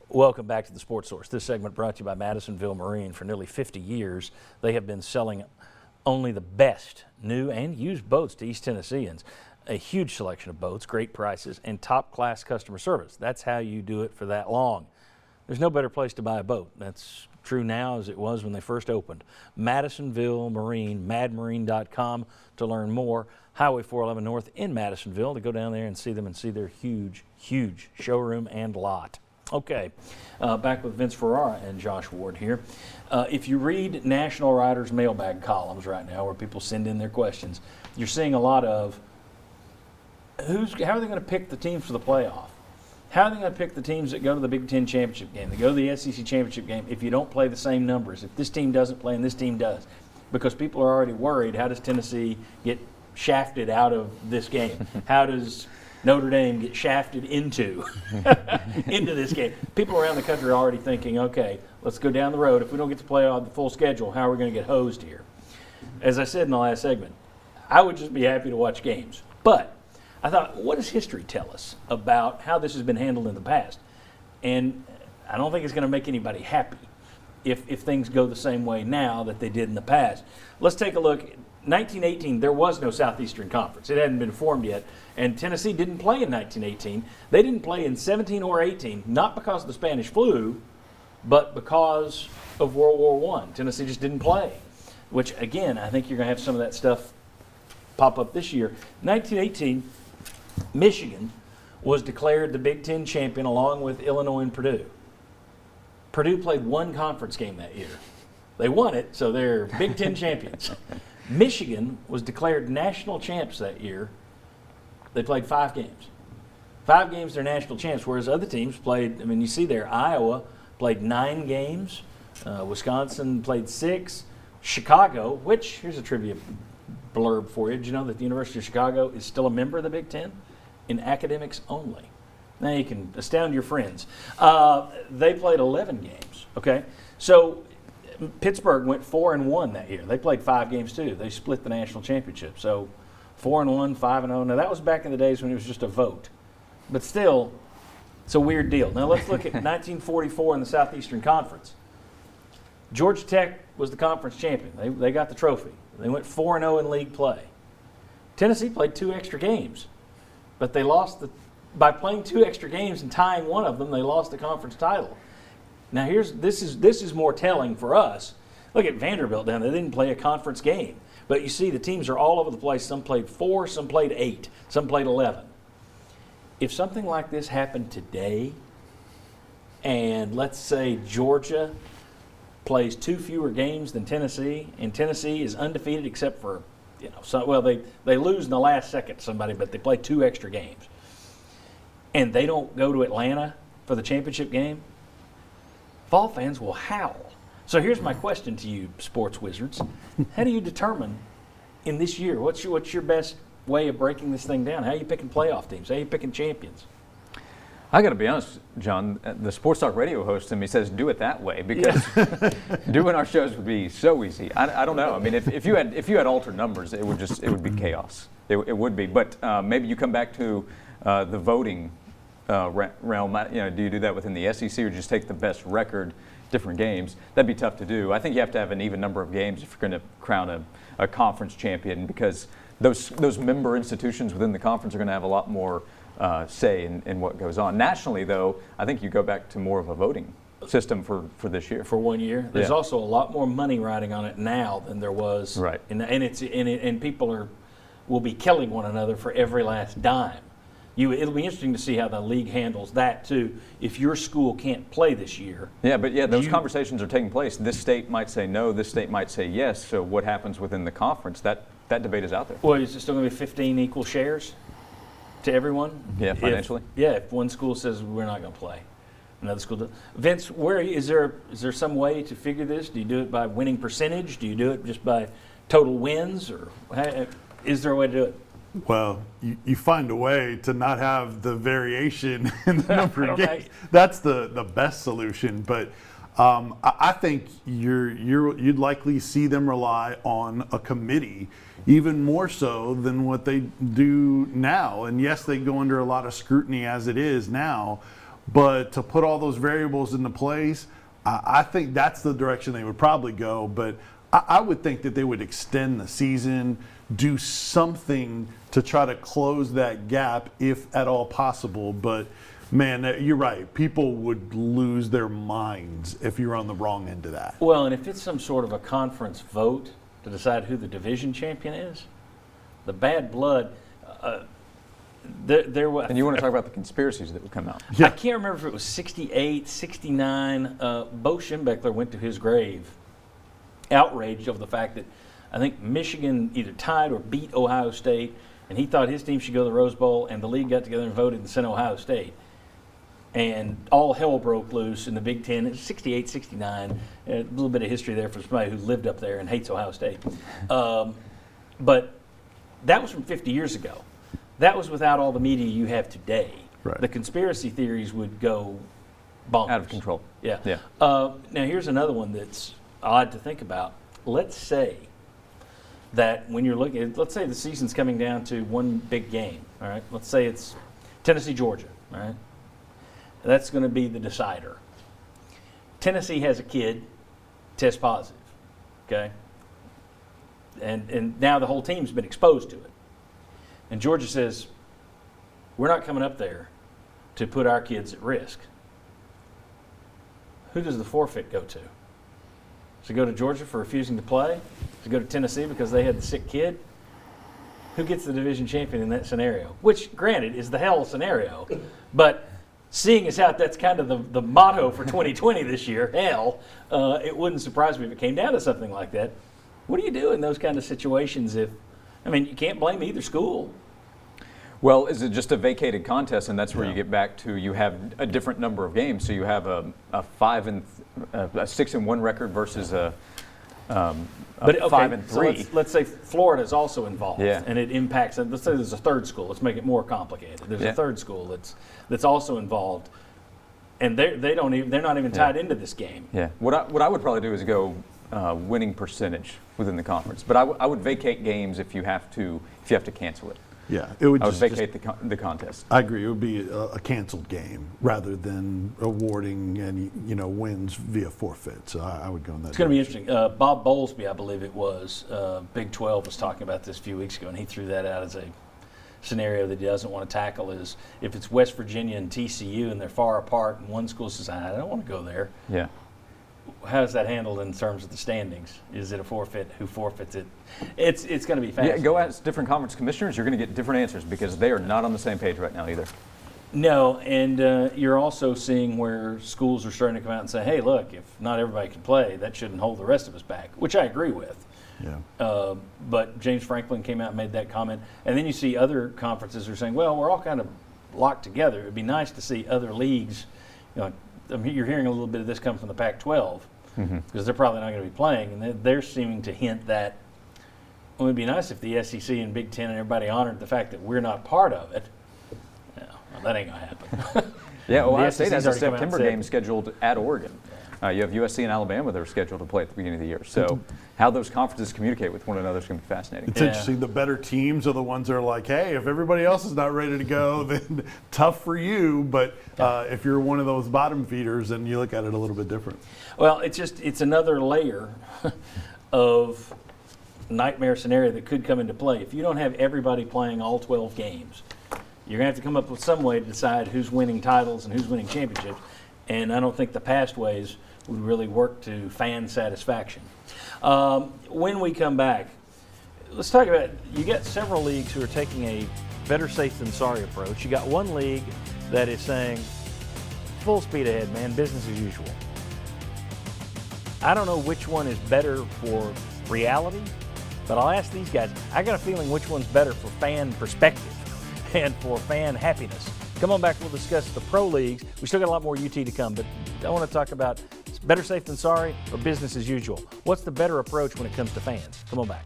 Welcome back to the Sports Source. This segment brought to you by Madisonville Marine. For nearly 50 years, they have been selling only the best new and used boats to East Tennesseans. A huge selection of boats, great prices, and top-class customer service. That's how you do it for that long. There's no better place to buy a boat. That's true now as it was when they first opened. Madisonville Marine, madmarine.com to learn more. Highway 411 North in Madisonville to go down there and see them and see their huge, huge showroom and lot. Okay, back with Vince Ferrara and Josh Ward here. If you read National Writers mailbag columns right now where people send in their questions, you're seeing a lot of how are they going to pick the teams for the playoff? How are they going to pick the teams that go to the Big Ten championship game, that go to the SEC championship game if you don't play the same numbers, if this team doesn't play and this team does? Because people are already worried, how does Tennessee get shafted out of this game? How does Notre Dame get shafted into this game? People around the country are already thinking, okay, let's go down the road. If we don't get to play on the full schedule, how are we going to get hosed here? As I said in the last segment, I would just be happy to watch games. But I thought, what does history tell us about how this has been handled in the past? And I don't think it's going to make anybody happy if things go the same way now that they did in the past. Let's take a look. 1918, there was no Southeastern Conference. It hadn't been formed yet. And Tennessee didn't play in 1918. They didn't play in 17 or 18, not because of the Spanish flu, but because of World War I. Tennessee just didn't play, which, again, I think you're going to have some of that stuff pop up this year. 1918, Michigan was declared the Big Ten champion along with Illinois and Purdue. Purdue played one conference game that year. They won it, so they're Big Ten champions. Michigan was declared national champs that year. They played 5 games. 5 games, they're national champs, whereas other teams played, you see there, Iowa played 9 games. Wisconsin played 6. Chicago, which, here's a trivia blurb for you. Did you know that the University of Chicago is still a member of the Big Ten in academics only? Now you can astound your friends. They played 11 games, okay? So Pittsburgh went 4-1 that year. They played 5 games too. They split the national championship. So 4-1, 5-0. Now that was back in the days when it was just a vote. But still, it's a weird deal. Now let's look at 1944 in the Southeastern Conference. Georgia Tech was the conference champion. They got the trophy. They went 4-0 in league play. Tennessee played 2 extra games, but they lost by playing 2 extra games and tying one of them, they lost the conference title. Now this is more telling for us. Look at Vanderbilt down there. They didn't play a conference game. But you see the teams are all over the place. Some played 4, some played 8, some played 11. If something like this happened today, and let's say Georgia plays 2 fewer games than Tennessee, and Tennessee is undefeated except for, they lose in the last second to somebody, but they play 2 extra games. And they don't go to Atlanta for the championship game, Vol fans will howl. So here's my question to you, sports wizards. How do you determine in this year, what's your best way of breaking this thing down? How are you picking playoff teams? How are you picking champions? I got to be honest, John, the Sports Talk radio host in me says do it that way because doing our shows would be so easy. I don't know. If you had altered numbers, it would be chaos. It would be. But maybe you come back to the voting realm. Do you do that within the SEC or just take the best record, different games? That'd be tough to do. I think you have to have an even number of games if you're going to crown a conference champion because those member institutions within the conference are going to have a lot more say in what goes on. Nationally, though, I think you go back to more of a voting system for this year. For 1 year. There's also a lot more money riding on it now than there was. Right. And people will be killing one another for every last dime. It'll be interesting to see how the league handles that too. If your school can't play this year. Yeah, but those conversations are taking place. This state might say no. This state might say yes. So what happens within the conference? That debate is out there. Well, is it still going to be 15 equal shares to everyone? Yeah, financially. If one school says we're not going to play, another school does. Vince, is there some way to figure this? Do you do it by winning percentage? Do you do it just by total wins, or is there a way to do it? Well, you find a way to not have the variation in the number of games. That's the best solution. But I think you'd likely see them rely on a committee even more so than what they do now. And yes, they go under a lot of scrutiny as it is now. But to put all those variables into place, I think that's the direction they would probably go. But I would think that they would extend the season, do something to try to close that gap if at all possible. But man, you're right. People would lose their minds if you're on the wrong end of that. Well, and if it's some sort of a conference vote to decide who the division champion is, the bad blood, there was. And you want to talk about the conspiracies that would come out. Yeah. I can't remember if it was 68, 69. Bo Schembechler went to his grave outraged over the fact that I think Michigan either tied or beat Ohio State, and he thought his team should go to the Rose Bowl, and the league got together and voted and sent Ohio State. And all hell broke loose in the Big Ten. It was 68, 69. A little bit of history there for somebody who lived up there and hates Ohio State. But that was from 50 years ago. That was without all the media you have today. Right. The conspiracy theories would go bonkers. Out of control. Yeah. Yeah. Now, here's another one that's odd to think about. Let's say that when you're looking at, let's say the season's coming down to one big game, all right? Let's say it's Tennessee, Georgia, all right? That's going to be the decider. Tennessee has a kid test positive, okay? And now the whole team's been exposed to it. And Georgia says, we're not coming up there to put our kids at risk. Who does the forfeit go to? Does it go to Georgia for refusing to play? Does it go to Tennessee because they had the sick kid? Who gets the division champion in that scenario? Which, granted, is the hell scenario. But seeing as how that's kind of the motto for 2020 this year, hell, it wouldn't surprise me if it came down to something like that. What do you do in those kind of situations if, I mean, you can't blame either school. Well, is it just a vacated contest, and that's where you get back to you have a different number of games. So you have a 6-1 record versus a 5-3. So let's say Florida is also involved, Yeah. and it impacts. Let's say there's a third school. Let's make it more complicated. There's Yeah. a third school that's also involved, and they're not even tied into this game. Yeah. What I would probably do is go winning percentage within the conference, but I would vacate games if you have to cancel it. Yeah, it would I would just vacate the contest. I agree. It would be a canceled game rather than awarding any wins via forfeit. So I would go in that. It's going to be interesting. Bob Bowlesby, I believe it was, Big 12 was talking about this a few weeks ago, and he threw that out as a scenario that he doesn't want to tackle. Is if it's West Virginia and TCU and they're far apart, and one school says, I don't want to go there. Yeah. How is that handled in terms of the standings? Is it a forfeit? Who forfeits it? It's going to be fascinating. Yeah, go ask different conference commissioners. You're going to get different answers because they are not on the same page right now either. No, and you're also seeing where schools are starting to come out and say, hey, look, if not everybody can play, that shouldn't hold the rest of us back, which I agree with. Yeah. But James Franklin came out and made that comment. And then you see other conferences are saying, well, we're all kind of locked together. It would be nice to see other leagues. You're hearing a little bit of this come from the Pac-12 because they're probably not going to be playing. And they're seeming to hint that it would be nice if the SEC and Big Ten and everybody honored the fact that we're not part of it. No, well, that ain't going to happen. Yeah, Ohio The State has SEC's a already come out and September said- game scheduled at Oregon. You have USC and Alabama that are scheduled to play at the beginning of the year. So how those conferences communicate with one another is going to be fascinating. It's interesting. The better teams are the ones that are like, hey, if everybody else is not ready to go, then tough for you. But if you're one of those bottom feeders, then you look at it a little bit different. Well, it's another layer of nightmare scenario that could come into play. If you don't have everybody playing all 12 games, you're going to have to come up with some way to decide who's winning titles and who's winning championships. And I don't think the past ways would really work to fan satisfaction. When we come back, let's talk about, you got several leagues who are taking a better safe than sorry approach. You got one league that is saying, full speed ahead, man, business as usual. I don't know which one is better for reality, but I'll ask these guys. I got a feeling which one's better for fan perspective and for fan happiness. Come on back, we'll discuss the pro leagues. We still got a lot more UT to come, but I want to talk about better safe than sorry or business as usual. What's the better approach when it comes to fans? Come on back.